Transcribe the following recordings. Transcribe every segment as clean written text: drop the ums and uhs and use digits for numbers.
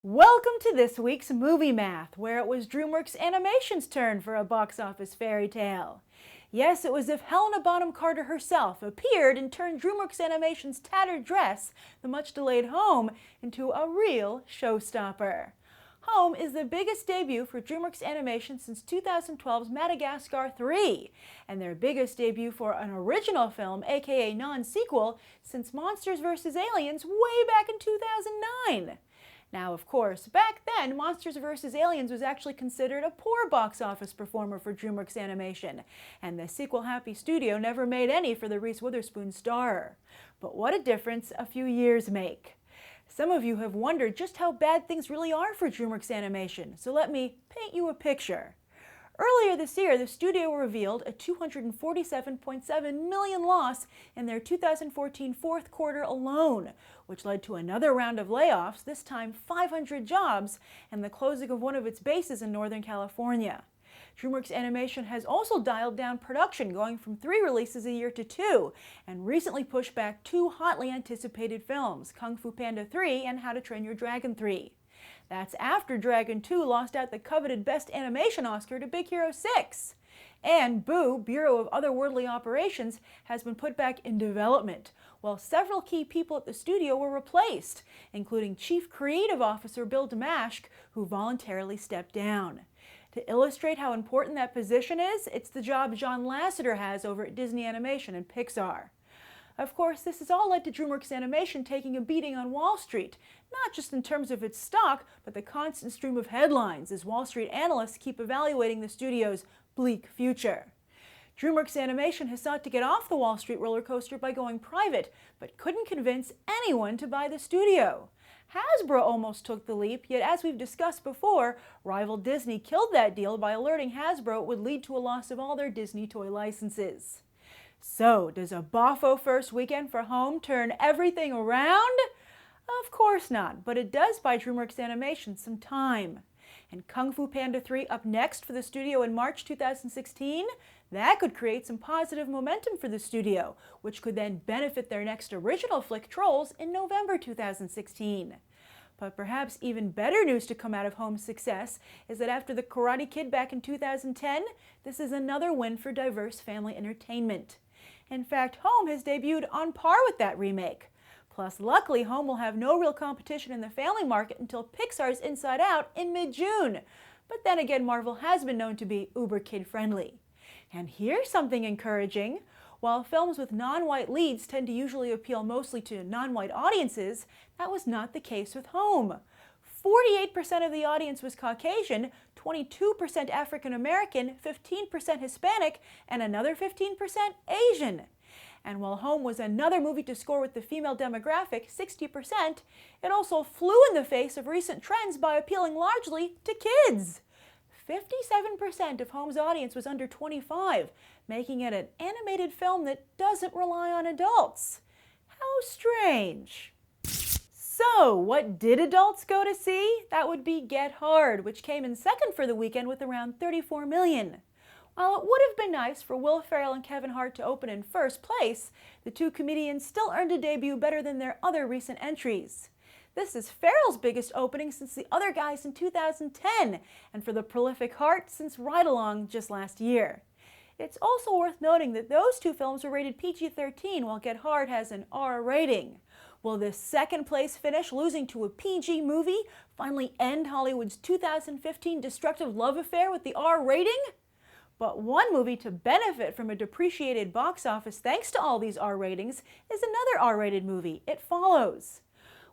Welcome to this week's Movie Math, where it was Dreamworks Animation's turn for a box office fairy tale. Yes, it was as if Helena Bonham Carter herself appeared and turned Dreamworks Animation's tattered dress, the much-delayed Home, into a real showstopper. Home is the biggest debut for Dreamworks Animation since 2012's Madagascar 3, and their biggest debut for an original film, aka non-sequel, since Monsters vs. Aliens way back in 2009. Now, of course, back then, Monsters vs. Aliens was actually considered a poor box office performer for Dreamworks Animation, and the sequel-happy studio never made any for the Reese Witherspoon star. But what a difference a few years make. Some of you have wondered just how bad things really are for Dreamworks Animation, so let me paint you a picture. Earlier this year, the studio revealed a $247.7 million loss in their 2014 fourth quarter alone, which led to another round of layoffs, this time 500 jobs, and the closing of one of its bases in Northern California. Dreamworks Animation has also dialed down production, going from 3 releases a year to 2, and recently pushed back 2 hotly anticipated films, Kung Fu Panda 3 and How to Train Your Dragon 3. That's after Dragon 2 lost out the coveted Best Animation Oscar to Big Hero 6. And Boo, Bureau of Otherworldly Operations, has been put back in development, while several key people at the studio were replaced, including Chief Creative Officer Bill Damashk, who voluntarily stepped down. To illustrate how important that position is, it's the job John Lasseter has over at Disney Animation and Pixar. Of course, this has all led to Dreamworks Animation taking a beating on Wall Street, not just in terms of its stock, but the constant stream of headlines as Wall Street analysts keep evaluating the studio's bleak future. Dreamworks Animation has sought to get off the Wall Street roller coaster by going private, but couldn't convince anyone to buy the studio. Hasbro almost took the leap, yet as we've discussed before, rival Disney killed that deal by alerting Hasbro it would lead to a loss of all their Disney toy licenses. So, does a boffo first weekend for Home turn everything around? Of course not, but it does buy Dreamworks Animation some time. And Kung Fu Panda 3 up next for the studio in March 2016? That could create some positive momentum for the studio, which could then benefit their next original flick, Trolls, in November 2016. But perhaps even better news to come out of Home's success is that after The Karate Kid back in 2010, this is another win for diverse family entertainment. In fact, Home has debuted on par with that remake. Plus, luckily, Home will have no real competition in the family market until Pixar's Inside Out in mid-June. But then again, Marvel has been known to be uber kid-friendly. And here's something encouraging. While films with non-white leads tend to usually appeal mostly to non-white audiences, that was not the case with Home. 48% of the audience was Caucasian, 22% African American, 15% Hispanic, and another 15% Asian. And while Home was another movie to score with the female demographic, 60%, it also flew in the face of recent trends by appealing largely to kids. 57% of Home's audience was under 25, making it an animated film that doesn't rely on adults. How strange. So, what did adults go to see? That would be Get Hard, which came in second for the weekend with around $34 million. While it would have been nice for Will Ferrell and Kevin Hart to open in first place, the two comedians still earned a debut better than their other recent entries. This is Ferrell's biggest opening since The Other Guys in 2010, and for the prolific Hart since Ride Along just last year. It's also worth noting that those two films were rated PG-13, while Get Hard has an R rating. Will this second place finish, losing to a PG movie, finally end Hollywood's 2015 destructive love affair with the R rating? But one movie to benefit from a depreciated box office thanks to all these R ratings is another R-rated movie, It Follows.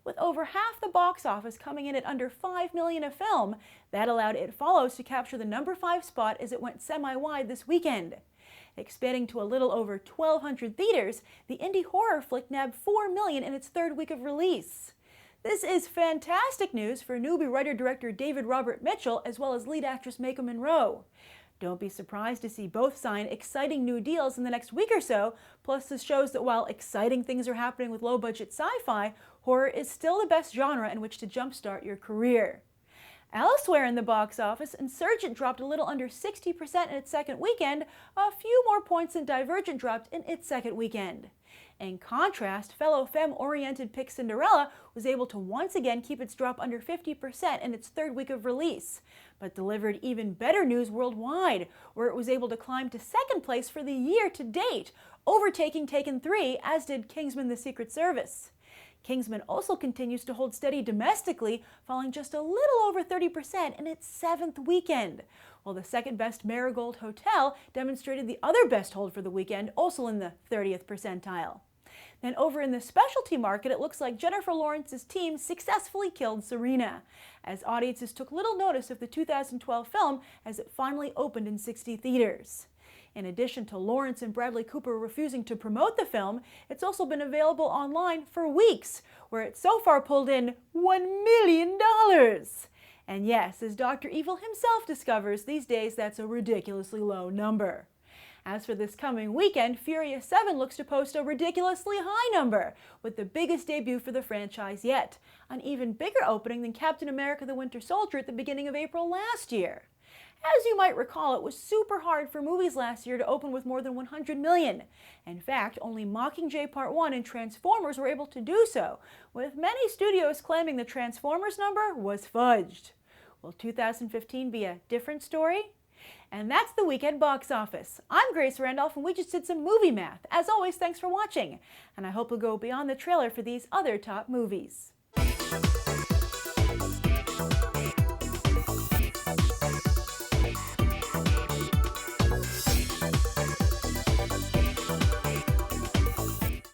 With over half the box office coming in at under $5 million a film, that allowed It Follows to capture the number 5 spot as it went semi-wide this weekend. Expanding to a little over 1,200 theaters, the indie horror flick nabbed $4 million in its third week of release. This is fantastic news for newbie writer-director David Robert Mitchell as well as lead actress Maika Monroe. Don't be surprised to see both sign exciting new deals in the next week or so, plus this shows that while exciting things are happening with low-budget sci-fi, horror is still the best genre in which to jumpstart your career. Elsewhere in the box office, Insurgent dropped a little under 60% in its second weekend, a few more points than Divergent dropped in its second weekend. In contrast, fellow femme-oriented pick Cinderella was able to once again keep its drop under 50% in its third week of release, but delivered even better news worldwide, where it was able to climb to second place for the year to date, overtaking Taken 3, as did Kingsman: The Secret Service. Kingsman also continues to hold steady domestically, falling just a little over 30% in its 7th weekend, while the second-best Marigold Hotel demonstrated the other best hold for the weekend, also in the 30th percentile. Then over in the specialty market, it looks like Jennifer Lawrence's team successfully killed Serena, as audiences took little notice of the 2012 film as it finally opened in 60 theaters. In addition to Lawrence and Bradley Cooper refusing to promote the film, it's also been available online for weeks, where it so far pulled in $1 million. And yes, as Dr. Evil himself discovers, these days that's a ridiculously low number. As for this coming weekend, Furious 7 looks to post a ridiculously high number, with the biggest debut for the franchise yet, an even bigger opening than Captain America: The Winter Soldier at the beginning of April last year. As you might recall, it was super hard for movies last year to open with more than 100 million. In fact, only Mockingjay Part 1 and Transformers were able to do so, with many studios claiming the Transformers number was fudged. Will 2015 be a different story? And that's the weekend box office. I'm Grace Randolph, and we just did some movie math. As always, thanks for watching, and I hope you'll go beyond the trailer for these other top movies.